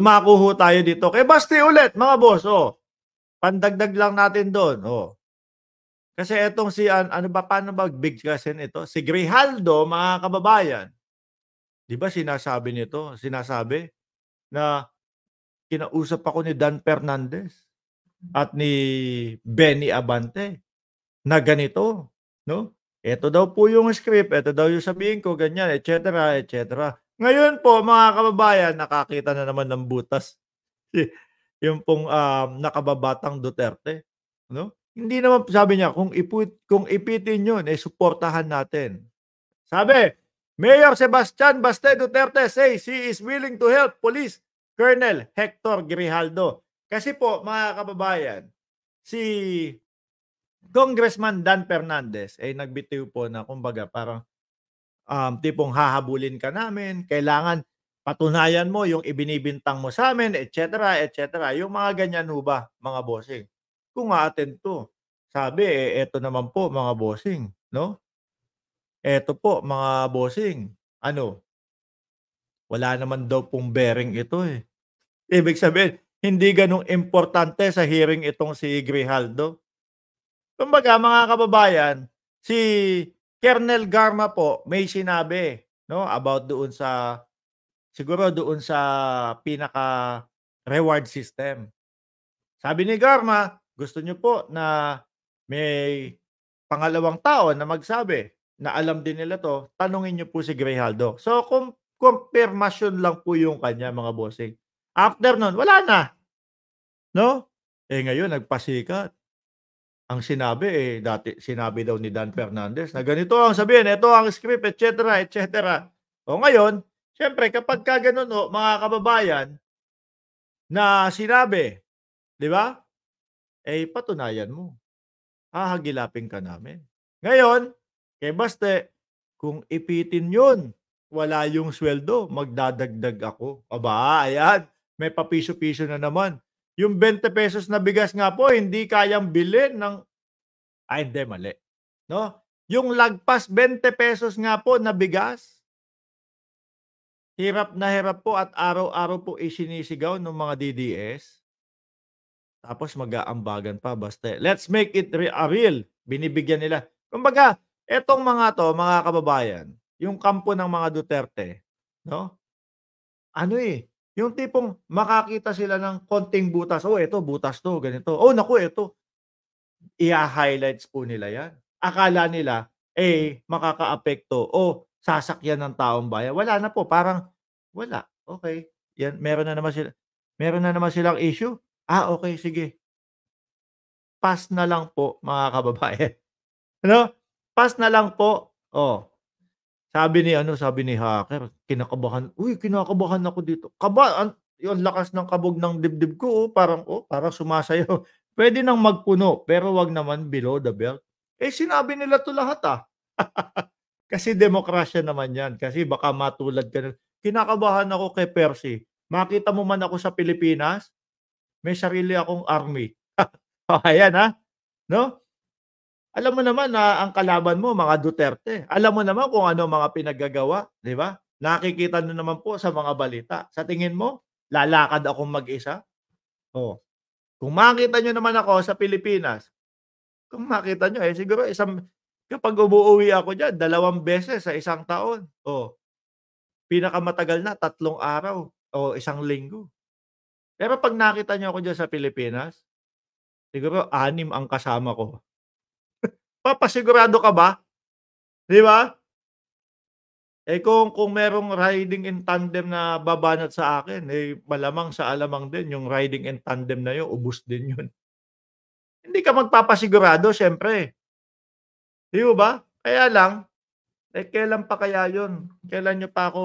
dumako ho tayo dito kay Basti ulit mga boss, oh. Pandagdag lang natin do'n, oh. Kasi etong si ano ba, paano ba bigkasin ito? Si Grijaldo mga kababayan, 'di ba sinasabi na kinausap ako ni Dan Fernandez at ni Benny Abante na ganito, 'no? Eto daw po yung script, eto daw yung sabihin ko, ganyan, et cetera, et cetera. Ngayon po mga kababayan, nakakita na naman ng butas si yung pong, nakababatang Duterte, 'no? Hindi naman sabi niya kung ipitin yun, eh, suportahan natin. Sabi, Mayor Sebastian Baste Duterte says he is willing to help Police Colonel Hector Grijaldo. Kasi po mga kababayan, si Congressman Dan Fernandez ay nagbitiw po na kumbaga parang, tipong hahabulin ka namin, kailangan patunayan mo yung ibinibintang mo sa'min, et cetera, et cetera. Yung mga ganyan ho ba, mga bossing. Kung a-attend 'to, sabi, eh, eto naman po mga bossing, 'no? Eto po mga bossing, ano, wala naman daw pong bearing ito, eh. Ibig sabihin, hindi gano'n importante sa hearing itong si Grijaldo. Kumbaga mga kababayan, si Kernel Garma po may sinabi 'no, about doon sa siguro doon sa pinaka-reward system. Sabi ni Garma, gusto niyo po na may pangalawang tao na magsabi na alam din nila 'to, tanungin niyo po si Grijaldo. So kumpirmasyon lang po yung kanya mga bossing. After nun wala na, 'no? Eh, ngayon nagpasikat. Ang sinabi, eh, dati sinabi daw ni Dan Fernandez na ganito ang sabihin, ito ang script, et cetera, et cetera. O ngayon, siyempre kapagka gano'n ho, mga kababayan, na sinabi, 'di ba? Eh, patunayan mo, hahagilapin ka namin. Ngayon, kay Baste, kung ipitin 'yun, wala yung sweldo, magdadagdag ako. Aba, ayan, may papiso-piso na naman. Yung ₱20 na bigas nga po hindi kayang bilhin ng hindi mali, 'no? Yung lagpas ₱20 nga po na bigas, hirap na hirap po at araw-araw po isinisigaw nung mga DDS, tapos mag-aambagan pa basta let's make it real, binibigyan nila. Kumbaga, etong mga 'to, mga kababayan, yung kampo ng mga Duterte, 'no, ano, eh, yung tipong makakita sila ng konting butas, "Oh, eto butas 'to, ganito. Oh, naku eto." Iha-highlights po nila 'yan. Akala nila, eh, makakaapekto o sasakyan ng taong bayan. Wala na po, parang wala, okey. 'Yan meron na naman silang issue. Okey sige, pass na lang po mga kababayan, ano? Pass na lang po. Oh, sabi ni hacker, kinakabahan, "Uy, kinakabahan ako dito." Yung lakas ng kabog ng dibdib ko, parang sumasayaw. Puwede nang magpuno, pero 'wag naman below the belt. Eh, sinabi nila 'to lahat, kasi demokrasya naman 'yan, kasi baka matulad ka na, "Kinakabahan ako kay Percy, makita mo man ako sa Pilipinas, may sarili akong army." Oh, ayan, 'no? Alam mo naman na ang kalaban mo mga Duterte. Alam mo naman kung ano mga pinaggagawa, 'di ba? Nakikita niyo naman po sa mga balita. Sa tingin mo, lalakad akong mag-isa? Oh, kung makita niyo naman ako sa Pilipinas, kung makita niyo, eh, siguro kapag umuuwi ako diyan 2 beses sa isang taon. Oh, pinakamatagal na 3 araw o 1 linggo. Pero 'pag nakita niyo ako diyan sa Pilipinas, siguro 6 ang kasama ko. Papasigurado ka ba, 'di ba? Eh, kung merong riding in tandem na babanat sa akin, eh, malamang sa alamang din yung riding in tandem na yun ubos din yun. Hindi ka magpapasigurado siyempre, 'di ho ba? Kaya lang, eh, kailan pa kaya yun? Kailan niyo pa ako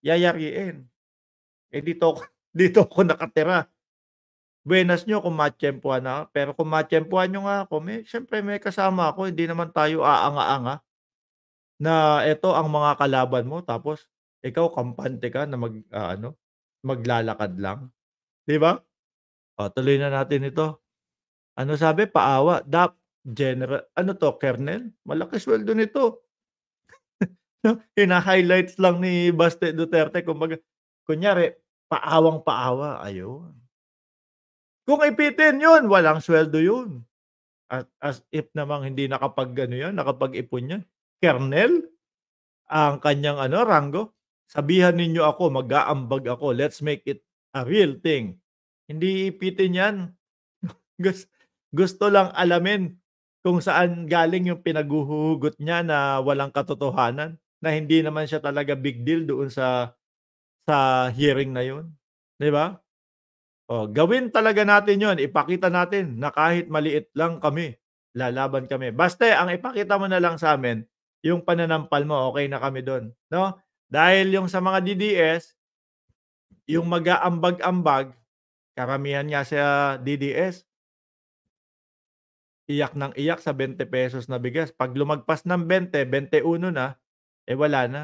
yayariin? Eh, dito ako dito ako nakatira. Buenas niyo kung matiyempuhan ako, pero kung matiyempuhan niyo nga ako, siyempre may kasama ako, hindi naman tayo aanga-anga na eto ang mga kalaban mo tapos ikaw kampante ka na maglalakad lang, 'di ba? Tuloy na natin ito. Ano sabi, paawa, general ano 'to, colonel? Malaki sweldo nito. Hina-highlights lang ni Baste Duterte, kumbaga kunyari paawang-paawa, ayun. Kung ipitin yun, walang sweldo yun. At as if namang hindi nakapag-ano yan, nakapag-ipon yan. Kernel ang kanyang ano, ranggo. Sabihan ninyo ako, mag-aambag ako, let's make it a real thing. Hindi ipitin yan. Gus gusto lang alamin kung saan galing yung pinaghuhugot niya na walang katotohanan, na hindi naman siya talaga big deal doon sa hearing na yun, 'di ba? Oh, gawin talaga natin yon, ipakita natin na kahit maliit lang kami, lalaban kami. Baste ang ipakita mo na lang sa'min yung pananampal mo, okey na kami dun, 'no? Dahil yung sa mga DDS, yung mag-aambag-ambag, karamihan nga sa DDS, iyak ng iyak sa ₱20 na bigas. 'Pag lumagpas ng 20, 21 na, eh, wala na.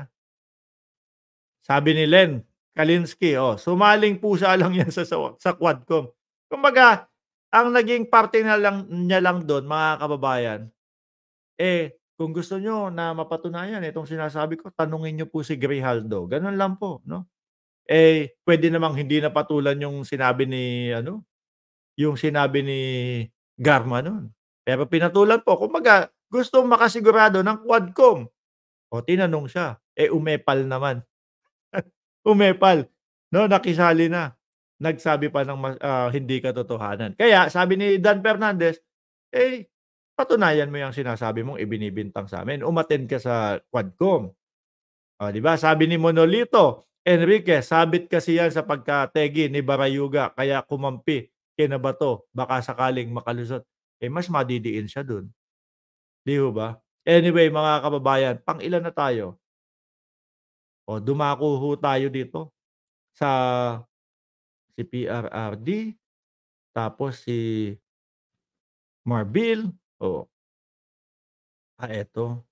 Sabi ni Len Kalinsky, oh, sumaling pusa lang 'yan sa Quadcom. Kumbaga, ang naging parte na lang niya lang dun, mga kababayan, eh, kung gusto niyo na mapatunayan itong sinasabi ko, tanungin niyo po si Grijaldo, gano'n lang po, 'no? Eh, puwede namang hindi napatulan yung sinabi ni ano, yung sinabi ni Garma nun. Pero pinatulan po, kumbaga gustong makasigurado ng Quadcom. O tinanong siya, eh, umepal naman. Umepal, 'no, nakisali na. Nagsabi pa ng hindi katotohanan. Kaya sabi ni Dan Fernandez, eh, patunayan mo yang sinasabi mong ibinibintang sa'min, umattend ka sa Quadcom. Oh, 'di ba sabi ni Monolito Enriquez, sabit kasi yan sa pagkategi ni Barayuga kaya kumampi kina Bato, baka sakaling makalusot. Eh, mas madidiin siya dun, 'di ho ba? Anyway mga kababayan, pang-ilan na tayo? O dumako ho tayo dito sa si PRRD, tapos si Marbil, oh, eto.